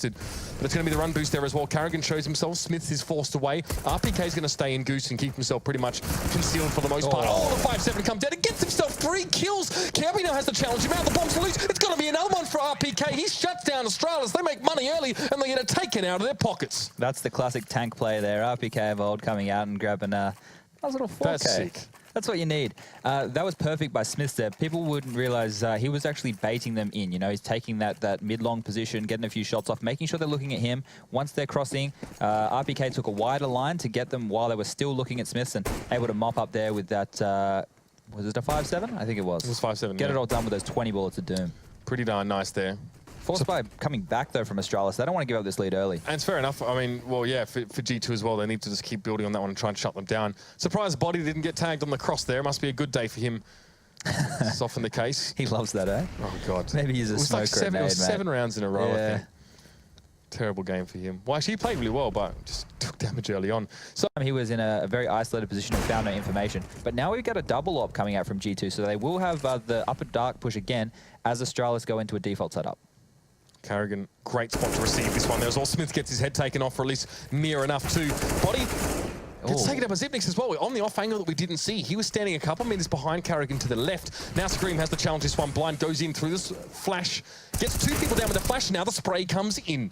contested. But it's going to be the run boost there as well. Carrigan shows himself. Smith is forced away. RPK is going to stay in Goose and keep himself pretty much concealed for the most part. Oh, the 5-7 comes down and gets himself 3 kills. Kirby now has to challenge him out. The bomb's loose. It's going to be another one for RPK. He shuts down Astralis. They make money early and they get it taken out of their pockets. That's the classic tank play there. RPK of old coming out and grabbing a nice little 4K. That's sick. That's what you need. That was perfect by Smith there. People wouldn't realize he was actually baiting them in. You know, he's taking that mid-long position, getting a few shots off, making sure they're looking at him. Once they're crossing, RPK took a wider line to get them while they were still looking at Smith and able to mop up there with that, was it a 5-7? I think it was. It was 5-7, Get it all done with those 20 bullets of doom. Pretty darn nice there. Forced by coming back, though, from Astralis. They don't want to give up this lead early. And it's fair enough. I mean, well, yeah, for G2 as well, they need to just keep building on that one and try and shut them down. Surprised Body didn't get tagged on the cross there. Must be a good day for him. It's often the case. He loves that, eh? Oh, God. Maybe he's a smoker. It was 7 rounds in a row, yeah. I think. Terrible game for him. Well, actually, he played really well, but just took damage early on. So he was in a very isolated position and found no information. But now we've got a double op coming out from G2, so they will have the upper dark push again as Astralis go into a default setup. Carrigan, great spot to receive this one. There's all Smith gets his head taken off, or at least near enough to Body. Gets taken up by Zipnix as well. On the off angle that we didn't see. He was standing a couple meters behind Carrigan to the left. Now Scream has to challenge this one. Blind goes in through this flash. Gets 2 people down with the flash. Now the spray comes in.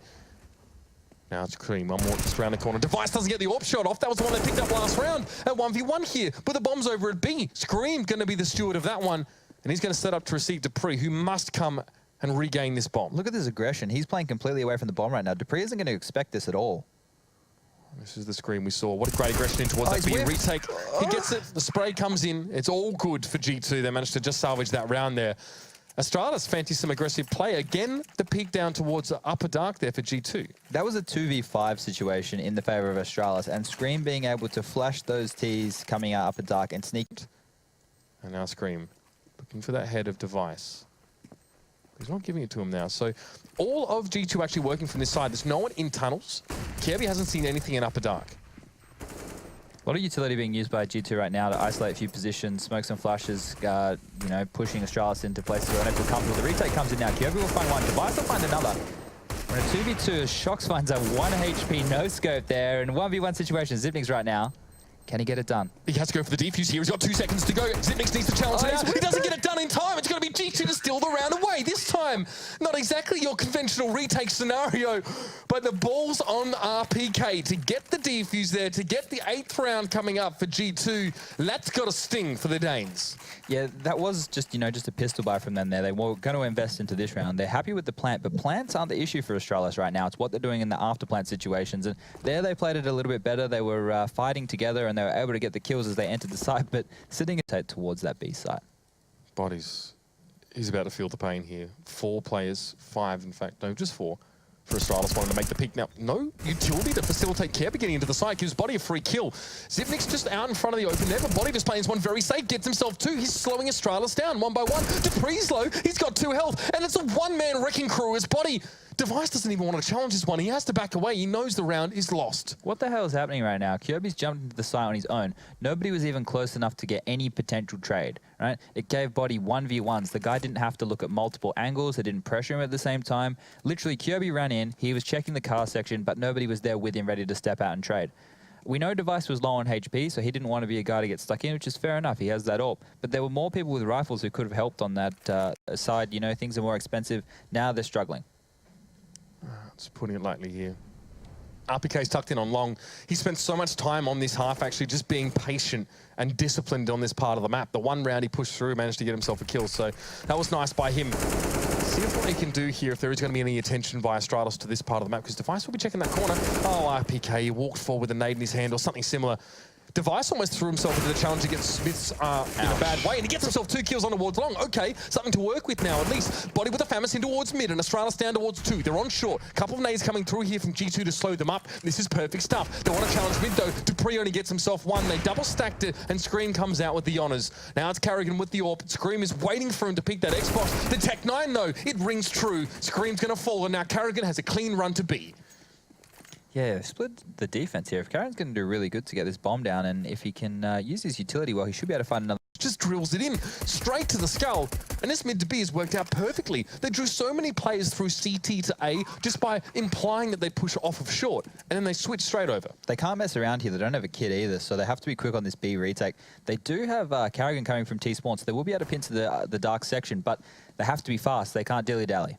Now it's Scream. One more just around the corner. Device doesn't get the AWP shot off. That was the one they picked up last round. At 1v1 here. But the bomb's over at B. Scream going to be the steward of that one. And he's going to set up to receive Dupree, who must come and regain this bomb. Look at this aggression. He's playing completely away from the bomb right now. Dupree isn't going to expect this at all. This is the screen we saw. What a great aggression in towards that B retake. He gets it. The spray comes in. It's all good for G2. They managed to just salvage that round there. Astralis fancies some aggressive play. Again, the peak down towards the upper dark there for G2. That was a 2v5 situation in the favor of Astralis, and Scream being able to flash those Ts coming out upper dark and sneak. And now Scream looking for that head of Device. He's not giving it to him now. So all of G2 actually working from this side. There's no one in tunnels. Kirby hasn't seen anything in upper dark. A lot of utility being used by G2 right now to isolate a few positions, smoke some flashes, you know, pushing Astralis into places where they don't feel comfortable. The retake comes in now. Kirby will find one. Device will find another. When a 2v2, Shox finds a 1 HP no scope there in a 1v1 situation. Zipnix right now. Can he get it done? He has to go for the defuse here. He's got 2 seconds to go. Zipnix needs to challenge it out. He doesn't get it done in time. It's going to be G2 to steal the round away. This time, not exactly your conventional retake scenario, but the ball's on RPK to get the defuse there, to get the 8th round coming up for G2. That's got a sting for the Danes. Yeah, that was just, you know, just a pistol buy from them there. They were going to invest into this round. They're happy with the plant, but plants aren't the issue for Astralis right now. It's what they're doing in the after plant situations. And there they played it a little bit better. They were fighting together and they were able to get the kills as they entered the site, but sitting towards that B site. Bodies. He's about to feel the pain here. 4 players, 5 in fact, no, just 4. For Astralis wanting to make the peak. Now, no utility to facilitate Kirby getting into the site. Gives Body a free kill. Zipnix just out in front of the open there, but Body just playing this one very safe. Gets himself 2. He's slowing Astralis down 1 by 1. Dupree's low. He's got 2 health. And it's a 1-man wrecking crew as Body. Device doesn't even want to challenge this one. He has to back away. He knows the round is lost. What the hell is happening right now? Kirby's jumped into the site on his own. Nobody was even close enough to get any potential trade, right? It gave Body 1v1s. The guy didn't have to look at multiple angles. They didn't pressure him at the same time. Literally, Kirby ran in. He was checking the car section, but nobody was there with him ready to step out and trade. We know Device was low on HP, so he didn't want to be a guy to get stuck in, which is fair enough. He has that AWP. But there were more people with rifles who could have helped on that side. You know, things are more expensive. Now they're struggling. Just putting it lightly here. RPK's tucked in on long. He spent so much time on this half actually just being patient and disciplined on this part of the map. The 1 round he pushed through, managed to get himself a kill, so that was nice by him. See what he can do here if there is going to be any attention by Astralis to this part of the map, because Device will be checking that corner. Oh, RPK, he walked forward with a nade in his hand or something similar. Device almost threw himself into the challenge against Smith's in a bad way, and he gets himself 2 kills on towards long. Okay, something to work with now, at least. Body with a Famis in towards mid, and Astralis down towards 2. They're on short. Couple of nades coming through here from G2 to slow them up. This is perfect stuff. They want to challenge mid, though. Dupree only gets himself 1. They double stacked it, and Scream comes out with the honours. Now it's Carrigan with the AWP. Scream is waiting for him to pick that Xbox. The Tech 9, though, it rings true. Scream's going to fall, and now Carrigan has a clean run to B. Yeah, split the defense here. If Carrigan's going to do really good to get this bomb down, and if he can use his utility well, he should be able to find another just drills it in straight to the skull. And this mid to B has worked out perfectly. They drew so many players through CT to A just by implying that they push off of short, and then they switch straight over. They can't mess around here. They don't have a kit either, so they have to be quick on this B retake. They do have Carrigan coming from T-spawn, so they will be able to pin to the dark section, but they have to be fast. They can't dilly-dally.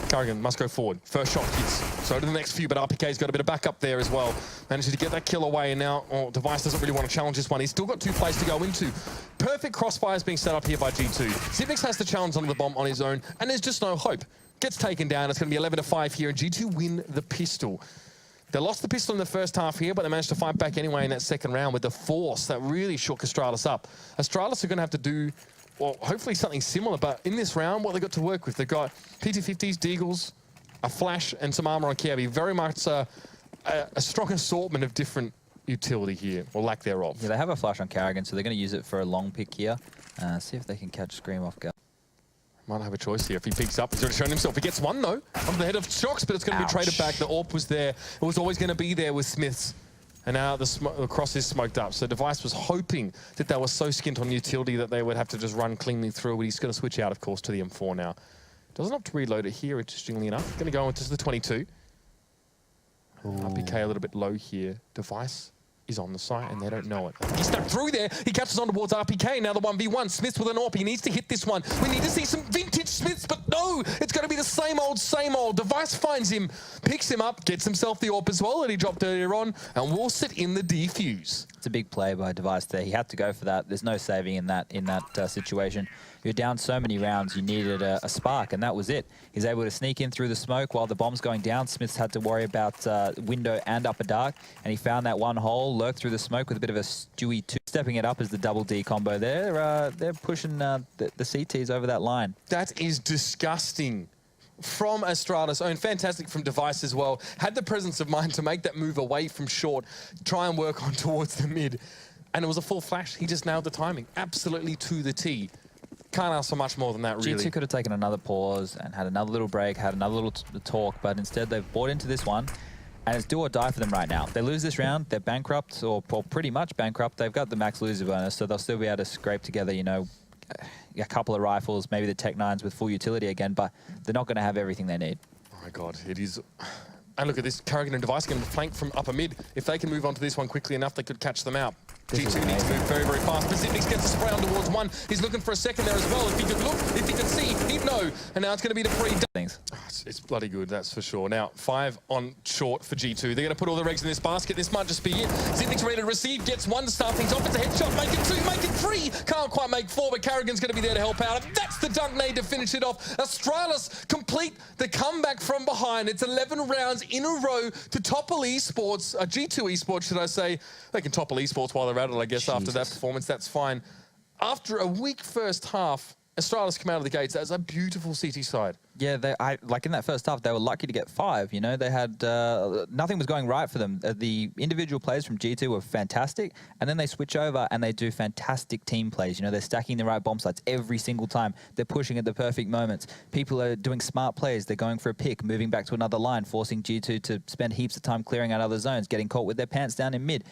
Carrigan must go forward. First shot hits. So to the next few, but RPK's got a bit of backup there as well. Manages to get that kill away, and now Device doesn't really want to challenge this one. He's still got 2 plays to go into. Perfect crossfires being set up here by G2. Xipnix has to challenge onto the bomb on his own, and there's just no hope. Gets taken down. It's going to be 11-5 here, and G2 win the pistol. They lost the pistol in the first half here, but they managed to fight back anyway in that second round with the force that really shook Astralis up. Astralis are going to have to do, well, hopefully something similar, but in this round, what they got to work with, they've got PT50s, Deagles, a flash, and some armor on Kirby. Very much a strong assortment of different utility here, or lack thereof. Yeah, they have a flash on Carrigan, so they're going to use it for a long pick here. See if they can catch Scream off guard. Might have a choice here. If he picks up, he's already shown himself. He gets one, though, under the head of Shocks, but it's going to be traded back. The AWP was there. It was always going to be there with Smiths. And now the cross is smoked up. So Device was hoping that they were so skint on utility that they would have to just run cleanly through. But he's going to switch out, of course, to the M4 now. Doesn't have to reload it here, interestingly enough. Going to go into the 22. RPK a little bit low here. Device is on the site, and they don't know it. He stuck through there. He catches on towards RPK. Now the 1v1. Smiths with an AWP. He needs to hit this one. We need to see some vintage Smiths, but no! It's going to be the same old, same old. Device finds him, picks him up, gets himself the AWP as well that he dropped earlier on, and will sit in the defuse. It's a big play by Device there. He had to go for that. There's no saving in that situation. You're down so many rounds, you needed a spark, and that was it. He's able to sneak in through the smoke while the bomb's going down. Smith's had to worry about window and upper dark, and he found that one hole, lurked through the smoke with a bit of a Stewie 2. Stepping it up as the double D combo. They're pushing the CTs over that line. That is disgusting. From Astralis, own fantastic from Device as well. Had the presence of mind to make that move away from short, try and work on towards the mid. And it was a full flash. He just nailed the timing. Absolutely to the T. Can't ask for much more than that, really. G2 could have taken another pause and had another little break, had another little talk, but instead they've bought into this one. And it's do or die for them right now. They lose this round, they're bankrupt, or pretty much bankrupt. They've got the max loser bonus, so they'll still be able to scrape together, you know, a couple of rifles, maybe the Tech 9s with full utility again, but they're not going to have everything they need. Oh my God, it is. And look at this, Carrigan and Device going to flank from upper mid. If they can move on to this one quickly enough, they could catch them out. G2 needs to move very, very fast. Xipnix gets a spray on towards one. He's looking for a second there as well. If he could look, if he could see, he'd know. And now it's going to be the free. Things. Oh, it's bloody good, that's for sure. Now, 5 on short for G2. They're going to put all their eggs in this basket. This might just be it. Xipnix ready to receive, gets one, start things off. It's a headshot, make it 2, make it 3. Can't quite make 4, but Carrigan's going to be there to help out. And that's the dunk nade to finish it off. Astralis complete the comeback from behind. It's 11 rounds in a row to topple Esports, G2 Esports, should I say. They can topple Esports while they're at it, I guess, after that performance. That's fine. After a weak first half, Astralis come out of the gates as a beautiful CT side. Yeah, like in that first half, they were lucky to get 5. You know, they had nothing was going right for them. The individual plays from G2 were fantastic, and then they switch over and they do fantastic team plays. You know, they're stacking the right bomb sites every single time. They're pushing at the perfect moments. People are doing smart plays. They're going for a pick, moving back to another line, forcing G2 to spend heaps of time clearing out other zones, getting caught with their pants down in mid.